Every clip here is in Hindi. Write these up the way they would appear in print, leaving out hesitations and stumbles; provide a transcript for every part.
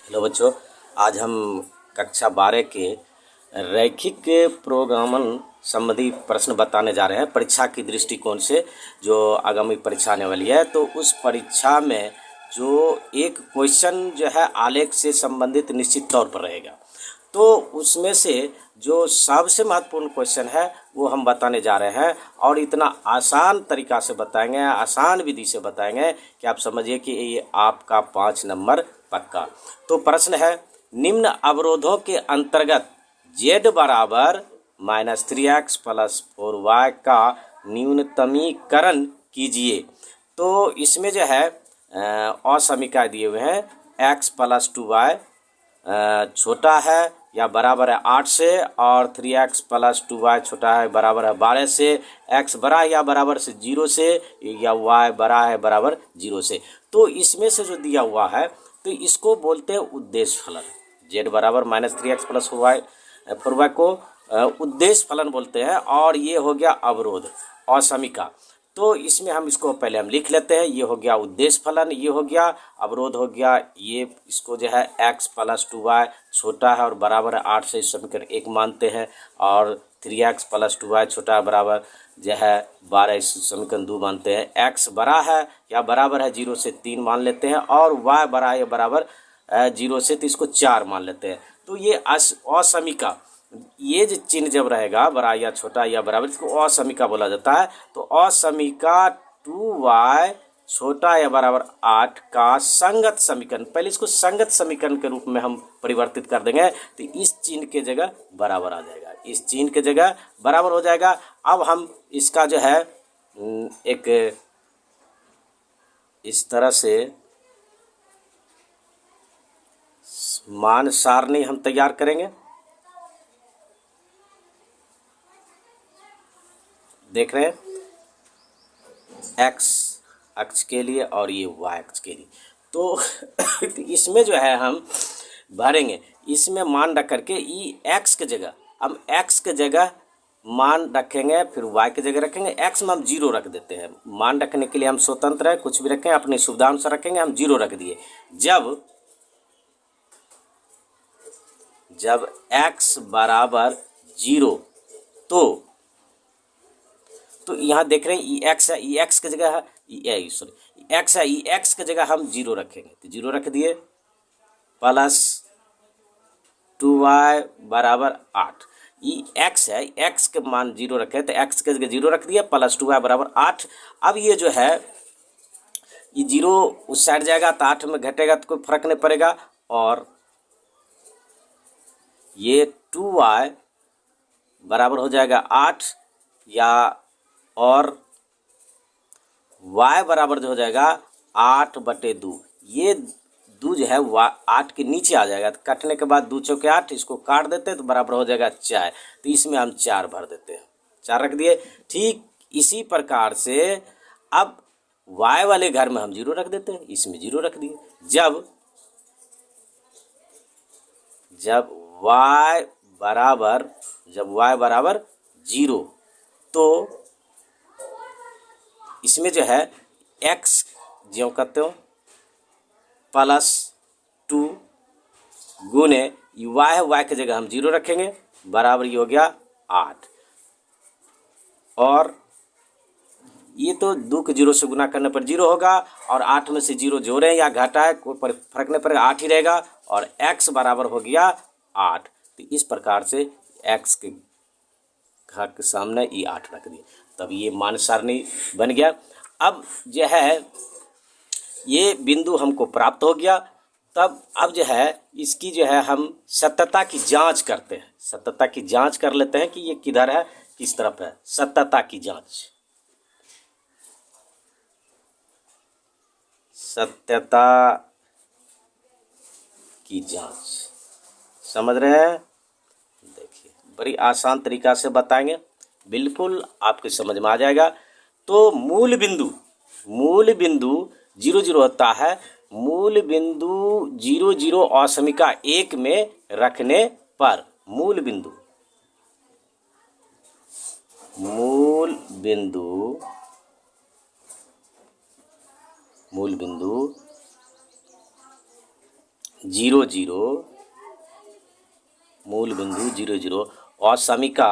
हेलो बच्चों, आज हम कक्षा 12 के रैखिक प्रोग्रामन संबंधी प्रश्न बताने जा रहे हैं परीक्षा की दृष्टिकोण से। जो आगामी परीक्षा आने वाली है तो उस परीक्षा में जो एक क्वेश्चन जो है आलेख से संबंधित निश्चित तौर पर रहेगा, तो उसमें से जो सबसे महत्वपूर्ण क्वेश्चन है वो हम बताने जा रहे हैं और इतना आसान तरीका से बताएंगे, आसान विधि से बताएंगे कि आप समझिए कि ये आपका 5 नंबर पक्का। तो प्रश्न है, निम्न अवरोधों के अंतर्गत z बराबर -3x + 4y का न्यूनतमीकरण कीजिए। तो इसमें जो है असमीकरण दिए हुए हैं, x + 2y छोटा है या बराबर है 8 से और 3x + 2y छोटा है बराबर है 12 से, x बड़ा या बराबर से 0 से या y बड़ा है बराबर 0 से। तो इसमें से जो दिया हुआ है तो इसको बोलते हैं उद्देश्य फलन। z बराबर -3x + 4y को उद्देश्य फलन बोलते हैं और ये हो गया अवरोध असमीका। तो इसमें हम इसको पहले हम लिख लेते हैं, ये हो गया उद्देश्य फलन, ये हो गया अवरोध हो गया, ये इसको जो है x + 2y छोटा है और बराबर है 8 से, इस समीकरण 1 मानते हैं, और 3x + 2y छोटा है बराबर जो है 12, इस समीकरण 2 मानते हैं। x बड़ा है या बराबर है 0 से 3 मान लेते हैं और y बड़ा है या बराबर 0 से, तो इसको 4 मान लेते हैं। तो ये असमीका, ये जो चिन्ह जब रहेगा बड़ा या छोटा या बराबर, इसको असमीका बोला जाता है। तो असमीका 2y छोटा या बराबर 8 का संगत समीकरण, पहले इसको संगत समीकरण के रूप में हम परिवर्तित कर देंगे तो इस चिन्ह के जगह बराबर आ जाएगा, इस चिन्ह के जगह बराबर हो जाएगा। अब हम इसका जो है एक इस तरह से मान सारणी हम तैयार करेंगे। देख रहे हैं, x अक्ष के लिए और ये y अक्ष के लिए। तो इसमें जो है हम भरेंगे, इसमें मान रख करके x के जगह हम x के जगह मान रखेंगे, फिर y की जगह रखेंगे। x में हम 0 रख देते हैं, मान रखने के लिए हम स्वतंत्र है, कुछ भी रखें अपनी सुविधा अनुसार रखेंगे। हम 0 रख दिए। जब x बराबर 0 तो यहाँ देख रहे हैं ई एक्स है, ई एक्स की जगह है एक्स है, ई एक्स की जगह हम 0 रखेंगे, तो 0 रख दिए, प्लस 2y बराबर 8। ई एक्स है, एक्स के मान 0 रखे तो एक्स के जगह 0 रख दिया, प्लस 2y बराबर 8। अब ये जो है ये 0 उस साइड जाएगा तो 8 में घटेगा तो कोई फर्क नहीं पड़ेगा, और ये 2y बराबर हो जाएगा 8 या और y बराबर जो हो जाएगा 8/2। ये 2 जो है 8 के नीचे आ जाएगा, तो काटने के बाद 2 चौके 8, इसको काट देते हैं तो बराबर हो जाएगा 4। तो इसमें हम 4 भर देते हैं, 4 रख दिए। ठीक इसी प्रकार से अब y वाले घर में हम 0 रख देते हैं, इसमें 0 रख दिए। जब y बराबर 0 तो इसमें जो है x ज्यों करते हो +2 गुने y है, y की जगह हम 0 रखेंगे, बराबर ये हो गया 8। और ये तो 2 के 0 से गुना करने पर 0 होगा, और 8 में से 0 जोड़ें या घटाएं कोई फर्क नहीं पड़ेगा, 8 ही रहेगा, और x बराबर हो गया 8। तो इस प्रकार से x के घर के सामने ये 8 रख दिए, तब ये मान सारणी बन गया। अब जो है ये बिंदु हमको प्राप्त हो गया, तब अब जो है इसकी जो है हम सत्यता की जांच करते हैं, सत्यता की जांच कर लेते हैं कि ये किधर है, किस तरफ है। सत्यता की जांच, सत्यता की जांच समझ रहे हैं? देखिए बड़ी आसान तरीका से बताएंगे, बिल्कुल आपके समझ में आ जाएगा। तो मूल बिंदु 0 0 होता है, मूल बिंदु 0 0 असमीका 1 में रखने पर मूल बिंदु जीरो जीरो, मूल बिंदु 0 0 और समीका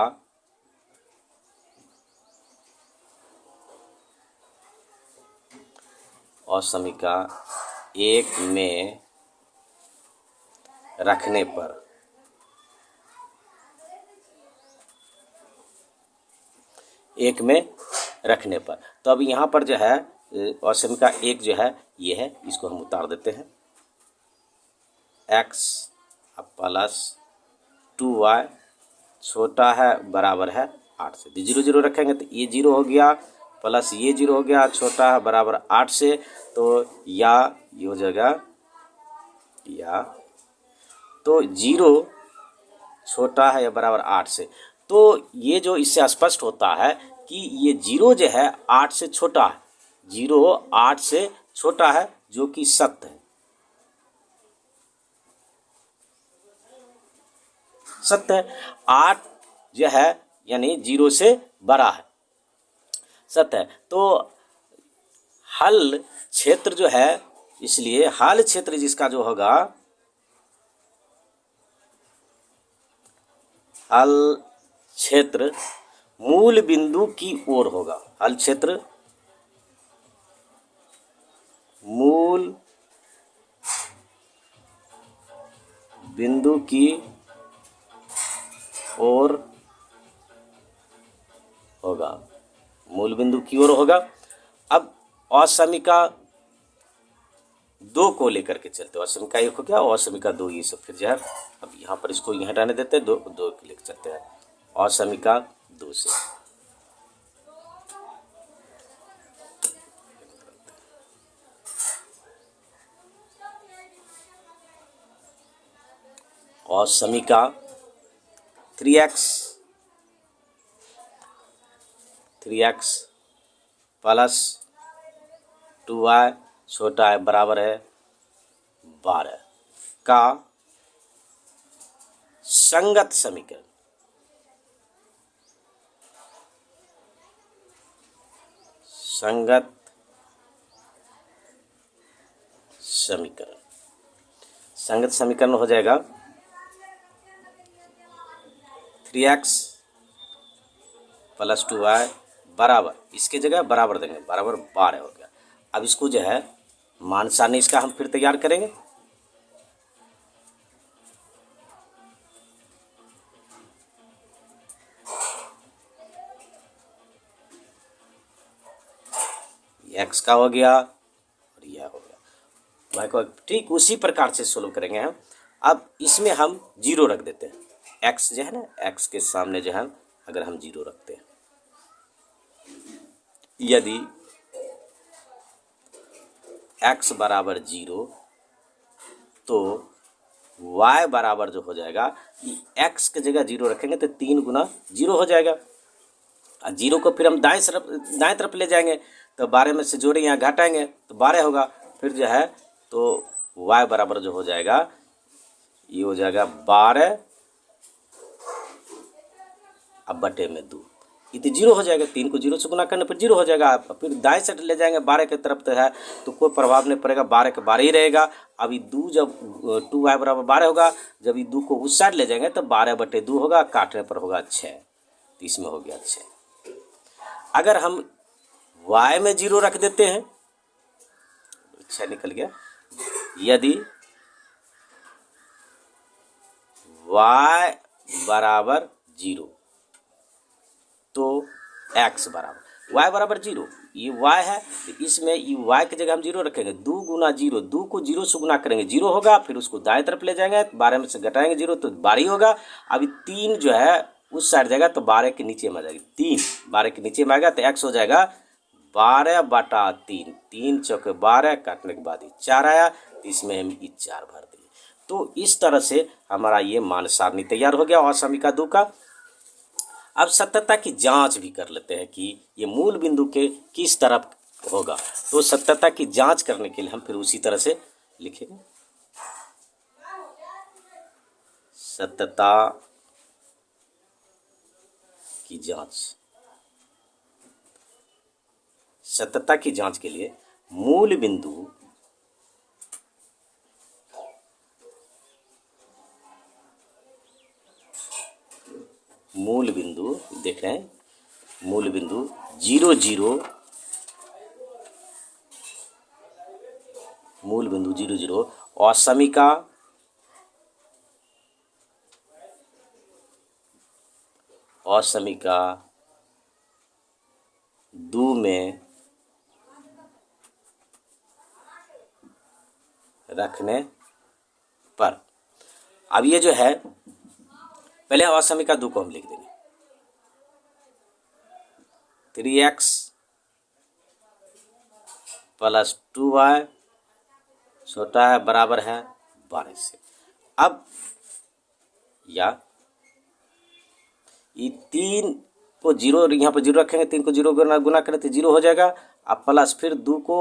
एक में रखने पर तो अब यहाँ पर जो है और समीका एक जो है ये है, इसको हम उतार देते हैं। x प्लस 2y छोटा है बराबर है 8 से, 0 0 रखेंगे तो ये 0 हो गया, प्लस ये 0 हो गया, छोटा है बराबर 8 से, तो ये हो जाएगा या तो 0 छोटा है या बराबर 8 से। तो ये जो इससे स्पष्ट होता है कि ये 0 जो है 8 से छोटा है, 0 8 से छोटा है, जो कि सत्य है। सत्य है, 8 जो है यानी 0 से बड़ा है, सत्य है। तो हल क्षेत्र जो है, इसलिए हल क्षेत्र जिसका जो होगा, हल क्षेत्र मूल बिंदु की ओर होगा। हल क्षेत्र मूल बिंदु की ओर होगा, मूल बिंदु की ओर होगा। अब असमीका 2 को लेकर के चलते, असमीका 1 हो गया, असमीका 2, ये सब फिर जो है अब यहाँ पर इसको यहाँ हटाने देते हैं, 2 के लेकर चलते हैं असमीका 2 से। असमीका 3x प्लस 2y छोटा है बराबर है 12 का संगत समीकरण, संगत समीकरण हो जाएगा 3x प्लस 2y बराबर, इसके जगह बराबर देंगे, बराबर 12 हो गया। अब इसको जो है मान सारणी इसका हम फिर तैयार करेंगे। x का हो गया और यह हो गया, y को ठीक उसी प्रकार से सोल्व करेंगे हम। अब इसमें हम 0 रख देते हैं, x जो है ना, x के सामने जो है अगर हम 0 रखते हैं, यदि x बराबर 0 तो y बराबर जो हो जाएगा, x की जगह 0 रखेंगे तो 3 गुना 0 हो जाएगा। और 0 को फिर हम दाएं तरफ ले जाएंगे तो 12 में से जोड़ेंगे, यहाँ घटाएंगे तो 12 होगा। फिर जो है तो y बराबर जो हो जाएगा, ये हो जाएगा 12 अब बटे में 2, ये तो 0 हो जाएगा। 3 को 0 से गुना करने पर 0 हो जाएगा। फिर दाएं साइड ले जाएंगे 12 की तरफ तो है, तो कोई प्रभाव नहीं पड़ेगा, 12 के 12 ही रहेगा। अभी 2 जब 2y बराबर 12 होगा, जब ये 2 को उस साइड ले जाएंगे तो 12 बटे 2 होगा, काटने पर होगा 6, तो इसमें हो गया 6। अगर हम y में 0 रख देते हैं, 6 निकल गया। यदि y बराबर 0 तो x बराबर, y बराबर 0, ये y है तो इसमें ये y की जगह हम 0 रखेंगे। 2 गुना 0, 2 को 0 से गुना करेंगे 0 होगा, फिर उसको दाएं तरफ ले जाएंगे, 12 में से घटाएंगे 0 तो 12 होगा। अभी 3 जो है उस साइड जाएगा तो 12 के नीचे में आ जाएगी, 3 12 के नीचे में आएगा तो x हो जाएगा 12 बटा 3, 3 चौके 12, काटने के बाद ये 4 आया, तो इसमें हम ये 4 भर दिए। तो इस तरह से हमारा ये मान सारणी तैयार हो गया असमीका 2 का। अब सत्यता की जांच भी कर लेते हैं कि ये मूल बिंदु के किस तरफ होगा। तो सत्यता की जांच करने के लिए हम फिर उसी तरह से लिखेंगे, सत्यता की जांच। सत्यता की जांच के लिए मूल बिंदु मूल बिंदु देख रहे हैं, मूल बिंदु 0 0, मूल बिंदु 0 0 असमिका असमिका 2 में रखने पर। अब ये जो है, पहले असमिका 2 को हम लिख देंगे, 3x प्लस 2y छोटा है बराबर है 12 से। अब या ये 3 को 0 यहाँ पर 0 रखेंगे, 3 को 0 गुना करें तो 0 हो जाएगा। अब प्लस फिर 2 को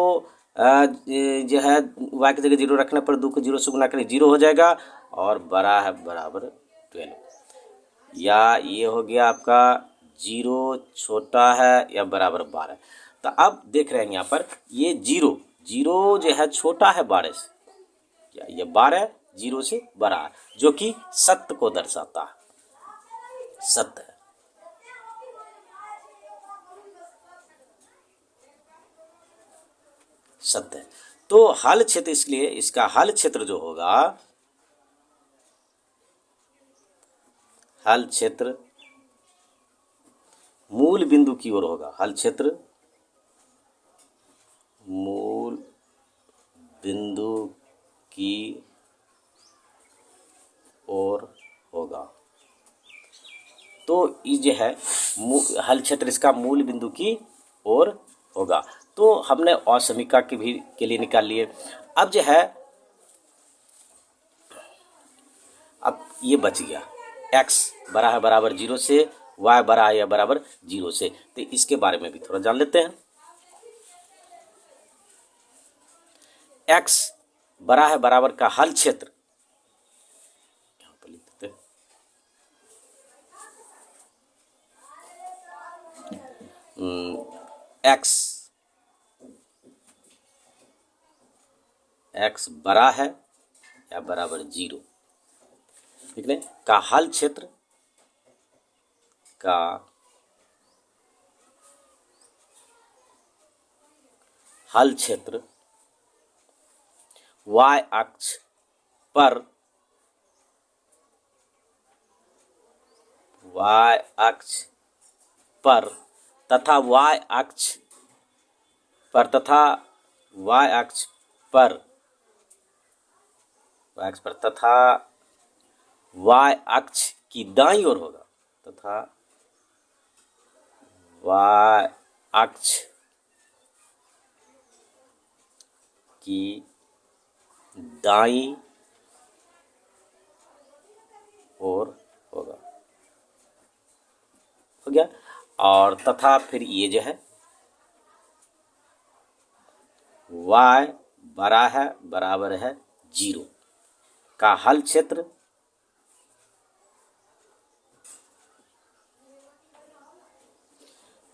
जो है y की जगह 0 रखने पर 2 को 0 से गुना करें 0 हो जाएगा, और बड़ा है बराबर 12। या ये हो गया आपका 0 छोटा है या बराबर 12। तो अब देख रहे हैं यहाँ पर ये 0 0 जो है छोटा है 12 से, या ये 12 0 से बड़ा है, जो कि सत्य को दर्शाता है, सत्य है। सत्य है। तो हल क्षेत्र, इसलिए इसका हल क्षेत्र जो होगा, हल क्षेत्र मूल बिंदु की ओर होगा। हल क्षेत्र मूल बिंदु की ओर होगा। तो ये जो है हल क्षेत्र इसका मूल बिंदु की ओर होगा। तो हमने असमिका के लिए निकाल लिए। अब जो है, अब ये बच गया, x बड़ा है बराबर 0 से, y बड़ा है या बराबर 0 से। तो इसके बारे में भी थोड़ा जान लेते हैं। x बड़ा है बराबर का हल क्षेत्र, यहाँ पर लिख देते हैं, x बड़ा है या बराबर 0, ठीक है, का हल क्षेत्र का हल क्षेत्र y अक्ष पर, y अक्ष पर तथा y अक्ष पर तथा y अक्ष पर, y अक्ष पर तथा y अक्ष की दाईं ओर होगा, तथा y अक्ष की दाईं ओर होगा, हो गया। और तथा फिर ये जो है y बड़ा है बराबर है 0 का हल क्षेत्र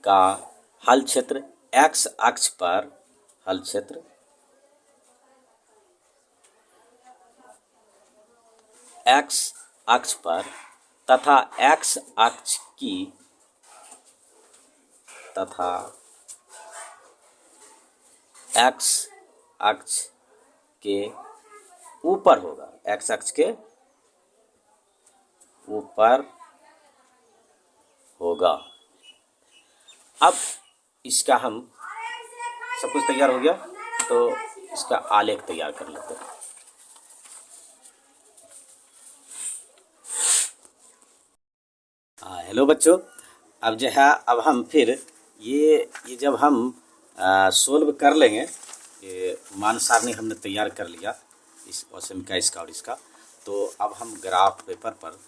का हल क्षेत्र x अक्ष पर, हल क्षेत्र x अक्ष पर तथा x अक्ष की, तथा x अक्ष के ऊपर होगा, x अक्ष के ऊपर होगा। अब इसका हम सब कुछ तैयार हो गया, तो इसका आलेख तैयार कर लेते हैं। हेलो बच्चों, अब जो है, अब हम फिर ये जब हम सोल्व कर लेंगे, ये मान सारणी हमने तैयार कर लिया इस असमिका इसका और इसका, तो अब हम ग्राफ पेपर पर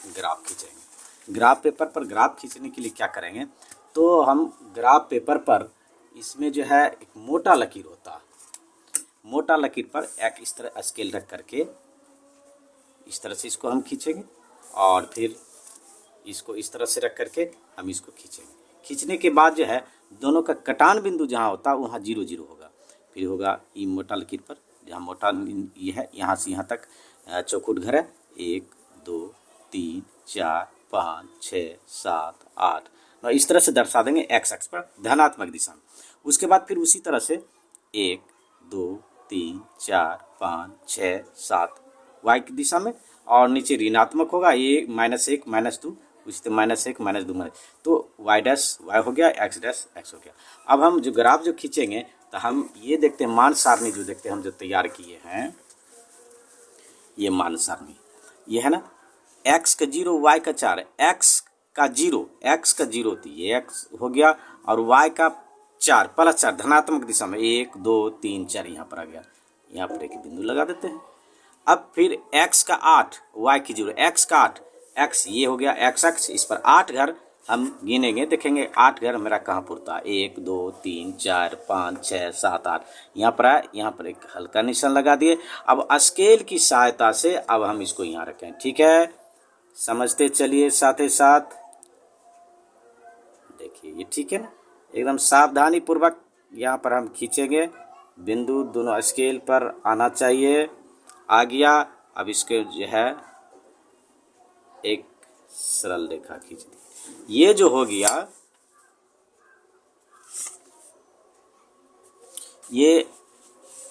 ग्राफ खींचेंगे। ग्राफ पेपर पर ग्राफ खींचने के लिए क्या करेंगे, तो हम ग्राफ पेपर पर इसमें जो है एक मोटा लकीर होता है, मोटा लकीर पर एक इस तरह स्केल रख करके इस तरह से इसको हम खींचेंगे, और फिर इसको इस तरह से रख करके हम इसको खींचेंगे। खींचने के बाद जो है दोनों का कटान बिंदु जहाँ होता है वहाँ 0 0 होगा। फिर होगा ये मोटा लकीर पर, जहाँ मोटा ये है, यहाँ से यहाँ तक चौखुट घर है, 1 2 3 4 5 6 7 8 और इस तरह से दर्शा देंगे एक्स अक्ष पर धनात्मक दिशा में। उसके बाद फिर उसी तरह से 1 2 3 4 5 6 7 वाई की दिशा में, और नीचे ऋणात्मक होगा ये -1 -2, उसी तरह -1 -2 तो वाई डैश वाई हो गया, एक्स डैश एक्स हो गया। अब हम जो ग्राफ जो खींचेंगे तो हम ये देखते हैं मान सारणी जो देखते हैं हम जो तैयार किए हैं, ये मान सारणी ये है ना, x का 0 y का 4, x का 0 तो ये x हो गया, और y का 4 +4 धनात्मक दिशा में 1 2 3 4 यहाँ पर आ गया, यहाँ पर एक बिंदु लगा देते हैं। अब फिर x का 8 y की 0, x का 8 x ये हो गया x अक्ष, इस पर 8 घर हम गिनेंगे, देखेंगे 8 घर मेरा कहाँ पुरता है, 1 2 3 4 5 6 7 8 यहाँ पर है, यहाँ पर एक हल्का निशान लगा दिए। अब स्केल की सहायता से अब हम इसको यहाँ रखें, ठीक है, समझते चलिए साथ ही साथ। देखिए ये ठीक है ना, एकदम सावधानी पूर्वक यहाँ पर हम खींचेंगे, बिंदु दोनों स्केल पर आना चाहिए, आ गया। अब इसके जो है एक सरल रेखा खींच दी, ये जो हो गया ये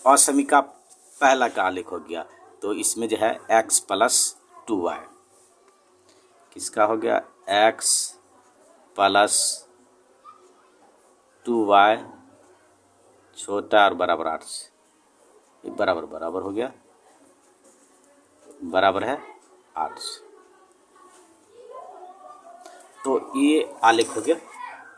असमिका पहला का आलेख हो गया। तो इसमें जो है x + 2y किसका हो गया, x + 2y छोटा और बराबर 8 से, ये बराबर बराबर हो गया, बराबर है 8 से। तो ये आलेख हो गया,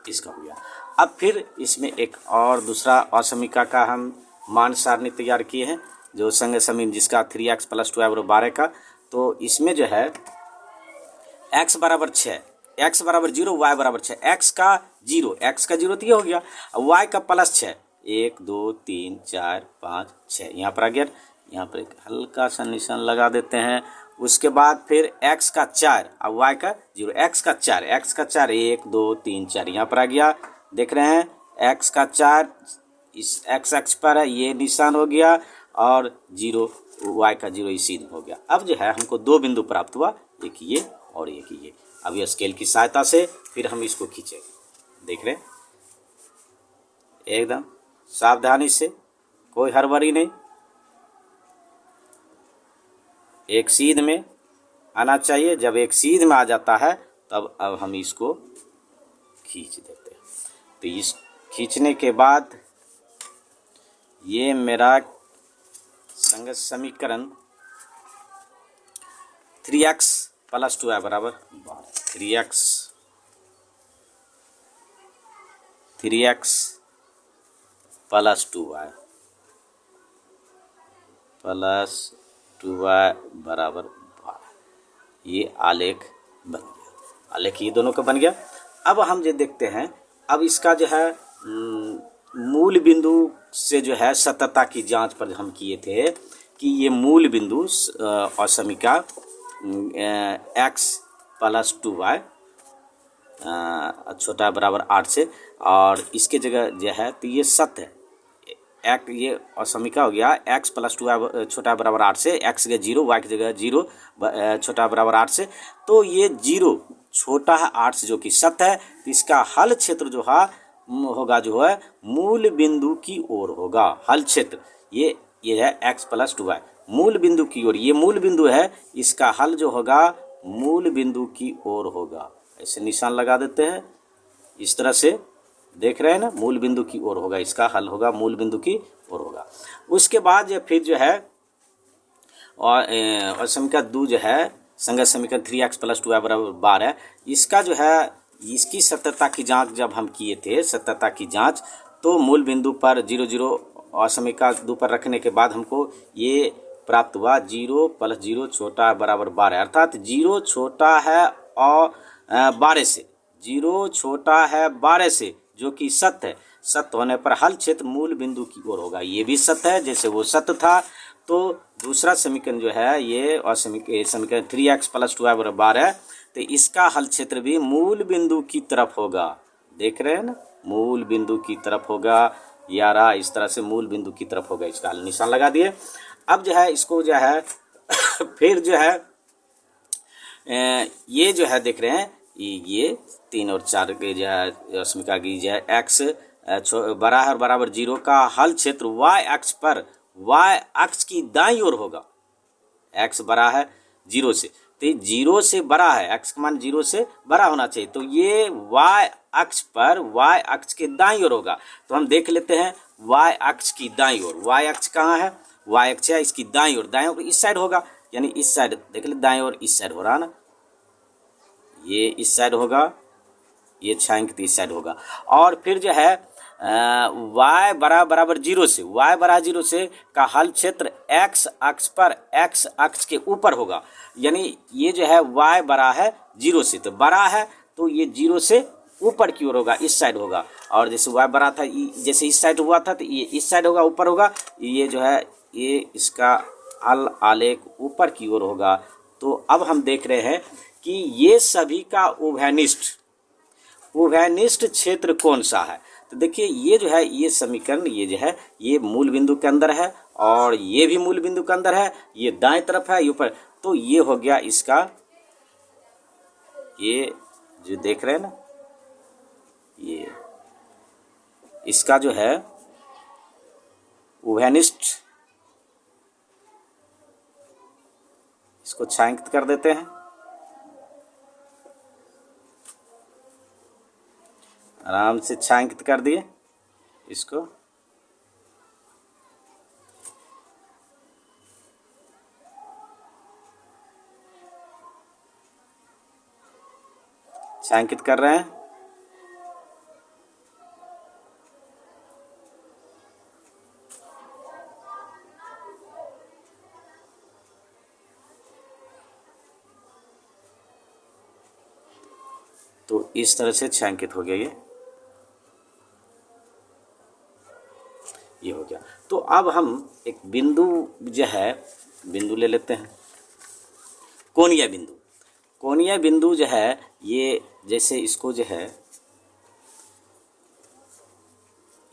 इसका हो गया। अब फिर इसमें एक और दूसरा असमिका का हम मान सारणी तैयार किए हैं, जो संग समीन जिसका 3x + 2y = 12 का। तो इसमें जो है x = 6, x = 0 y = 6, x का 0 तो ये हो गया, y का +6 1 2 3 4 5 6 यहाँ पर आ गया, यहाँ पर एक हल्का सा निशान लगा देते हैं। उसके बाद फिर x का 4 और y का 0, x का 4 1 2 3 4 यहाँ पर आ गया, देख रहे हैं x का 4 इस x अक्ष पर है, ये निशान हो गया, और 0 y का 0 इसी हो गया। अब जो है हमको दो बिंदु प्राप्त हुआ, एक ये और एक ये। अब ये स्केल की सहायता से फिर हम इसको खींचेंगे, देख रहे हैं एकदम सावधानी से, कोई हड़बड़ी नहीं, एक सीध में आना चाहिए। जब एक सीध में आ जाता है तब अब हम इसको खींच देते हैं। तो इस खींचने के बाद ये मेरा संगत समीकरण 3x + 2y = 12, 3x + 2y = 12, ये आलेख बन गया, आलेख ये दोनों का बन गया। अब हम जो देखते हैं, अब इसका जो है मूल बिंदु से जो है सततता की जांच पर हम किए थे कि ये मूल बिंदु असमिका x + 2y छोटा बराबर 8 से, और इसके जगह जो है तो ये सत्य है, एक ये असमिका हो गया x + 2y छोटा बराबर 8 से, x की जगह 0 y की जगह 0 छोटा बराबर 8 से। तो ये 0 छोटा है 8 से जो कि सत्य है, तो इसका हल क्षेत्र जो है होगा जो है मूल बिंदु की ओर होगा। हल क्षेत्र ये है x + 2y मूल बिंदु की ओर, ये मूल बिंदु है, इसका हल जो होगा मूल बिंदु की ओर होगा। ऐसे निशान लगा देते हैं, इस तरह से देख रहे हैं ना, मूल बिंदु की ओर होगा, इसका हल होगा मूल बिंदु की ओर होगा। उसके बाद फिर जो है और असमिका 2 जो है संगत समीकरण 3x + 2y = 12, इसका जो है इसकी सत्यता की जांच जब हम किए थे, सत्यता की जांच, तो मूल बिंदु पर 0 0 असमिका 2 पर रखने के बाद हमको ये प्राप्त हुआ 0 + 0 छोटा बराबर 12, अर्थात 0 छोटा है और 12 से, 0 छोटा है 12 से जो कि सत्य है। सत्य होने पर हल क्षेत्र मूल बिंदु की ओर होगा, ये भी सत्य है जैसे वो सत्य था। तो दूसरा समीकरण जो है ये समीकरण 3x + 2y = 12, तो इसका हल क्षेत्र भी मूल बिंदु की तरफ होगा, देख रहे हैं ना, मूल बिंदु की तरफ होगा, यारा इस तरह से मूल बिंदु की तरफ होगा, इसका निशान लगा दिए। अब जो है इसको जो है फिर जो है ये जो है देख रहे हैं ये 3 और 4 के जो है रश्मिका की जो है एक्स बड़ा है और बराबर 0 का हल क्षेत्र y अक्ष पर y अक्ष की दाईं ओर होगा। x बड़ा है 0 से, तो ये 0 से बड़ा है, x का मान 0 से बड़ा होना चाहिए, तो ये y अक्ष पर y अक्ष के दाईं ओर होगा। तो हम देख लेते हैं y अक्ष की दाईं ओर, y अक्ष कहाँ है, y अक्ष है इसकी दाईं ओर इस साइड होगा, यानी इस साइड देख ले, दाईं ओर इस साइड हो रहा है ना, ये इस साइड होगा, ये छायांकित इस साइड होगा। और फिर जो है y बराबर 0 से, y बराबर 0 से का हल क्षेत्र x अक्ष पर x अक्ष के ऊपर होगा, यानी ये जो है y बड़ा है 0 से, तो बड़ा है तो ये 0 से ऊपर की ओर होगा, इस साइड होगा। और जैसे y बड़ा था जैसे इस साइड हुआ था तो ये इस साइड होगा, ऊपर होगा, ये जो है ये इसका हल आलेख ऊपर की ओर होगा। तो अब हम देख रहे हैं कि ये सभी का उभयनिष्ठ क्षेत्र कौन सा है। तो देखिए ये जो है ये समीकरण ये जो है ये मूल बिंदु के अंदर है और ये भी मूल बिंदु के अंदर है, ये दाएं तरफ है, ये ऊपर, तो ये हो गया इसका, ये जो देख रहे हैं ना, ये इसका जो है उभयनिष्ठ, इसको छायांकित कर देते हैं, आराम से छायांकित कर दिए इसको। छायांकित कर रहे हैं, तो इस तरह से छायांकित हो गया, ये हो गया। तो अब हम एक बिंदु जो है बिंदु ले लेते हैं, कोणीय बिंदु। कोणीय बिंदु जो है ये जैसे इसको जो है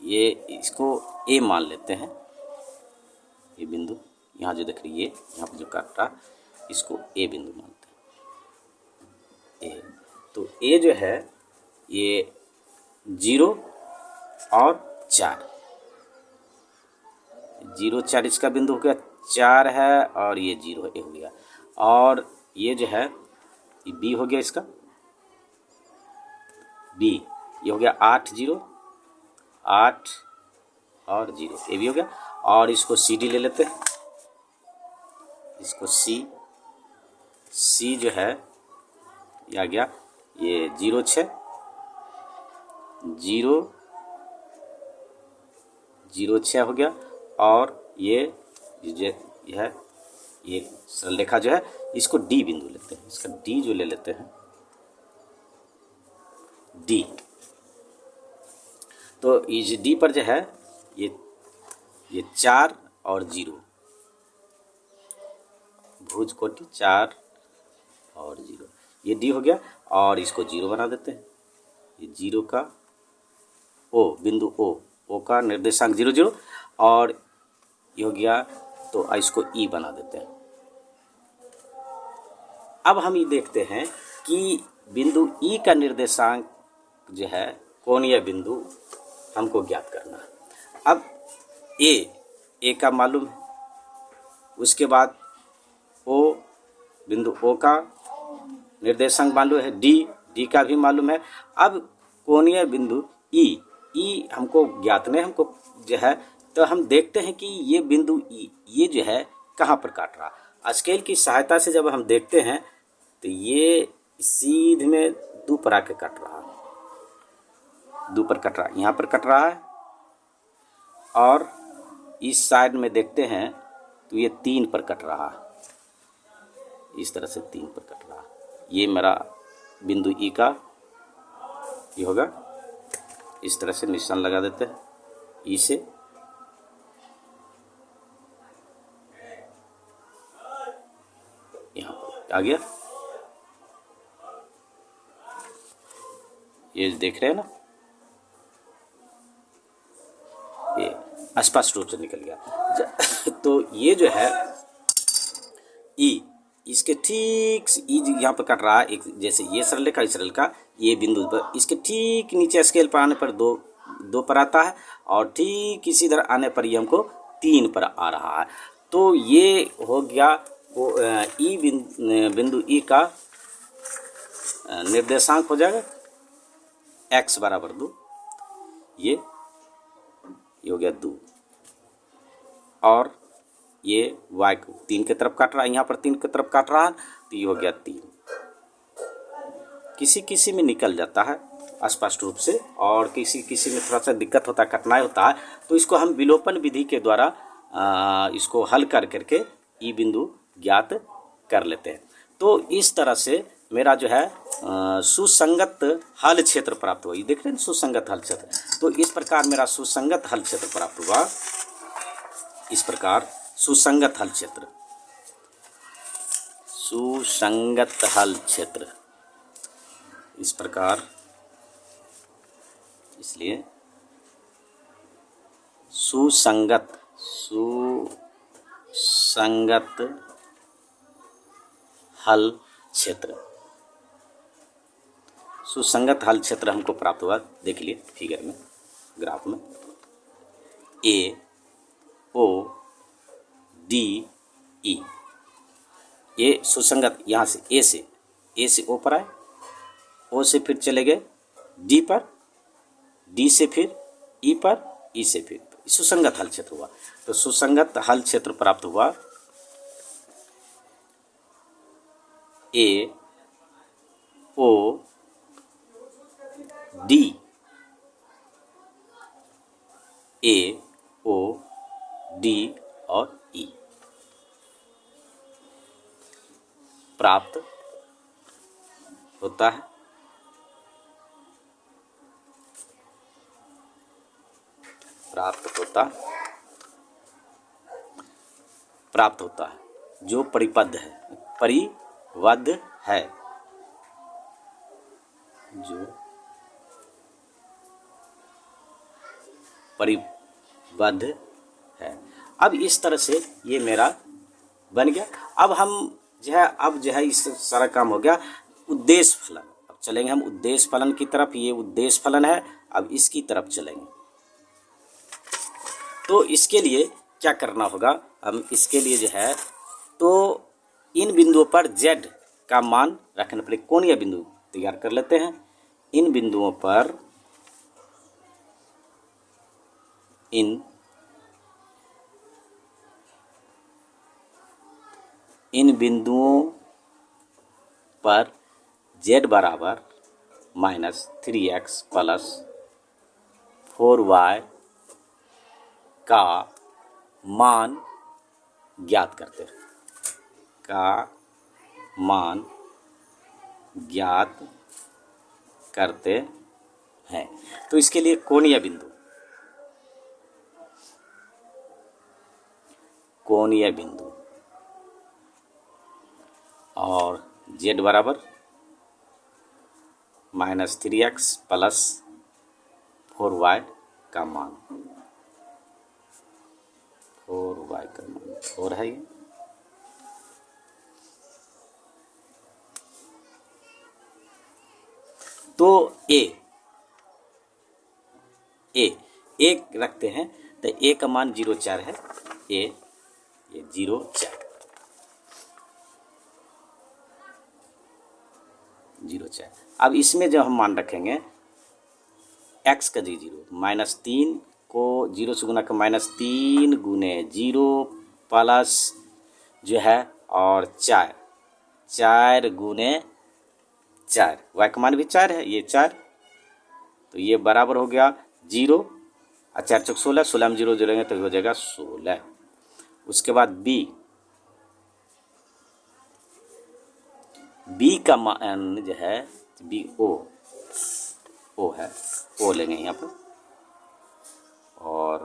ये इसको ए मान लेते हैं, ये बिंदु यहाँ जो देख रही है यहाँ पर जो काट रहा इसको ए बिंदु मानते हैं, ए। तो ए जो है ये 0 और 4, 0 4 इसका बिंदु हो गया, 4 है और ये 0 ए हो गया, और ये जो है ये बी हो गया, इसका बी ये हो गया 8 0 8 और 0 ए भी हो गया। और इसको सी डी ले लेते हैं, इसको सी जो है ये आ गया, ये 0 6 0 0 6 हो गया, और ये है ये सरल रेखा जो है इसको डी बिंदु लेते हैं, इसका डी जो ले लेते हैं डी। तो इस डी पर जो है ये 4 और 0 भुज कोटि 4 और 0 ये डी हो गया, और इसको 0 बना देते हैं, ये 0 का ओ बिंदु ओ का निर्देशांक 0 0, और ये हो गया, तो इसको ई बना देते हैं। अब हम ये देखते हैं कि बिंदु ई का निर्देशांक जो है कोणीय बिंदु हमको ज्ञात करना है। अब ए का मालूम है, उसके बाद ओ बिंदु ओ का निर्देशांक मालूम है, डी का भी मालूम है। अब कोणीय बिंदु ई हमको ज्ञात नहीं, हमको जो है, तो हम देखते हैं कि ये बिंदु ई ये जो है कहाँ पर काट रहा। स्केल की सहायता से जब हम देखते हैं तो ये सीधे में 2 पर आके कट रहा, 2 पर कट रहा, यहाँ पर कट रहा है, और इस साइड में देखते हैं तो ये 3 पर कट रहा है, इस तरह से 3 पर कट रहा। ये मेरा बिंदु ई का ये होगा, इस तरह से निशान लगा देते हैं ई से, यहाँ पर आ गया, ये देख रहे हैं ना, ये स्पष्ट रूप से निकल गया। तो ये जो है ई इसके ठीक ई यहाँ पर कट रहा है, एक जैसे ये सरल रेखा, इस सरल रेखा, ये बिंदु पर, इसके ठीक नीचे स्केल पर आने पर दो पर आता है, और ठीक इसी तरह आने पर ये हमको 3 पर आ रहा है। तो ये हो गया वो ई बिंदु ई का निर्देशांक हो जाएगा x बराबर 2, ये हो गया 2, और ये y को 3 की तरफ काट रहा है, यहाँ पर 3 की तरफ काट रहा है, तो ये हो गया 3। किसी किसी में निकल जाता है स्पष्ट रूप से, और किसी किसी में थोड़ा सा दिक्कत होता है, कठिनाई होता है, तो इसको हम विलोपन विधि के द्वारा इसको हल कर करके ई बिंदु ज्ञात कर लेते हैं। तो इस तरह से मेरा जो है सुसंगत हल क्षेत्र प्राप्त हुआ। ये देख रहे हैं सुसंगत हल क्षेत्र, तो इस प्रकार मेरा सुसंगत हल क्षेत्र प्राप्त हुआ। इस प्रकार सुसंगत हल क्षेत्र, सुसंगत हल क्षेत्र इस प्रकार, इसलिए सुसंगत हल क्षेत्र, सुसंगत हल क्षेत्र हमको प्राप्त हुआ। देख लिए फिगर में, ग्राफ में, ए ओ डी ई, ये सुसंगत, यहाँ से ए से ओ पर आए, ओ से फिर चले गए डी पर, डी से फिर ई पर, ई से फिर सुसंगत हल क्षेत्र हुआ। तो सुसंगत हल क्षेत्र प्राप्त हुआ। ए ओ डी, ए ओ डी और ई प्राप्त होता है। प्राप्त होता है जो परिबद्ध है, जो परिबद्ध है। अब इस तरह से ये मेरा बन गया। अब हम जो है इस सारा काम हो गया। उद्देश्य फलन, अब चलेंगे हम उद्देश्य फलन की तरफ। ये उद्देश्य फलन है, अब इसकी तरफ चलेंगे। तो इसके लिए क्या करना होगा, हम इसके लिए जो है तो इन बिंदुओं पर z का मान रखने पड़ेगा। कोणीय बिंदु तैयार कर लेते हैं। इन बिंदुओं पर, इन बिंदुओं पर z बराबर -3x प्लस 4y का मान ज्ञात करते हैं, का मान ज्ञात करते हैं। तो इसके लिए कोणीय बिंदु और z बराबर -3x प्लस 4y का मान, 4y का मान 4 है ये। तो एक रखते हैं, तो ए का मान 0,4 है। ये 0,4। अब इसमें जब हम मान रखेंगे x का 0 -3 को 0 से गुना कर -3 गुने 0 प्लस जो है और 4 गुने 4, y का मान भी 4 है, ये 4, तो ये बराबर हो गया 0 और 4 चौक 16, 16 में 0 जोड़ेंगे तो हो जाएगा 16। उसके बाद b का मान जो है b o है, o लेंगे यहाँ पर, और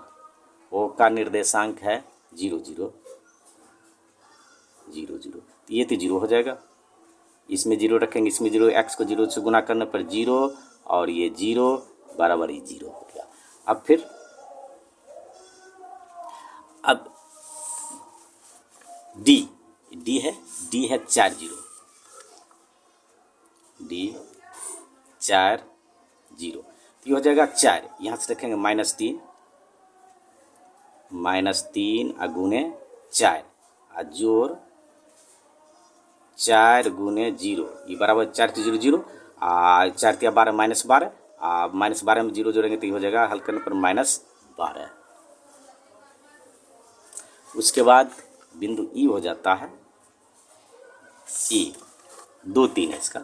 o का निर्देशांक है 0 0 0 0, ये तो 0 हो जाएगा। इसमें 0 रखेंगे, इसमें 0, x को 0 से गुना करने पर 0 और ये 0 बराबर ही 0 हो गया। अब डी है 4 जीरो, डी 4 जीरो, तो ये हो जाएगा 4, यहाँ से रखेंगे -3 गुने 4 और जोड़ 4 गुने 0, ये बराबर 4 0 0 और 4 तिया 12 -12 और -12 में 0 जोड़ेंगे तो ये हो जाएगा हल करने पर -12। उसके बाद बिंदु ई हो जाता है ई, 2 3 है इसका,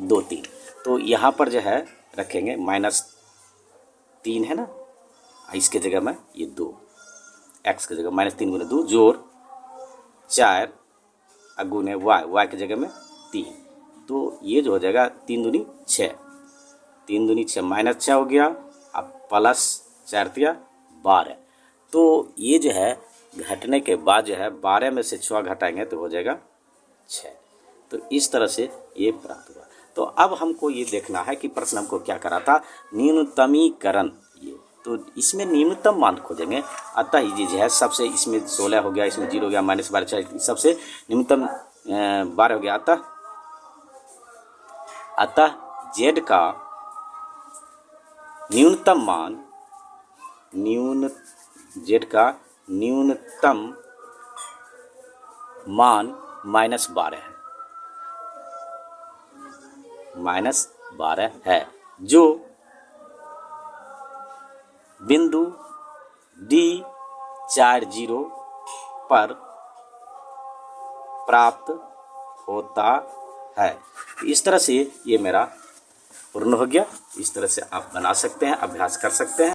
2 3, तो यहाँ पर जो है रखेंगे -3 है ना, इसके जगह में ये 2, x की जगह -3 गुने 2 जोड़ 4 गुने y की जगह में 3, तो ये जो हो जाएगा 3 दूनी 6, 3 दूनी 6 -6 हो गया, अब प्लस 4 तिया 12, तो ये जो है घटने के बाद जो है 12 में से 6 घटाएंगे तो हो जाएगा 6, तो इस तरह से ये प्राप्त हुआ। तो अब हमको ये देखना है कि प्रश्न हमको क्या करा था, न्यूनतमीकरण, ये तो इसमें न्यूनतम मान खोजेंगे, अतः ये जो है सबसे, इसमें 16 हो गया, इसमें 0 हो गया, -12 सबसे न्यूनतम 12 हो गया, अतः z का न्यूनतम मान, z का न्यूनतम मान -12 है, -12 है, जो बिंदु D 4 0 पर प्राप्त होता है। इस तरह से ये मेरा पूर्ण हो गया। इस तरह से आप बना सकते हैं, अभ्यास कर सकते हैं।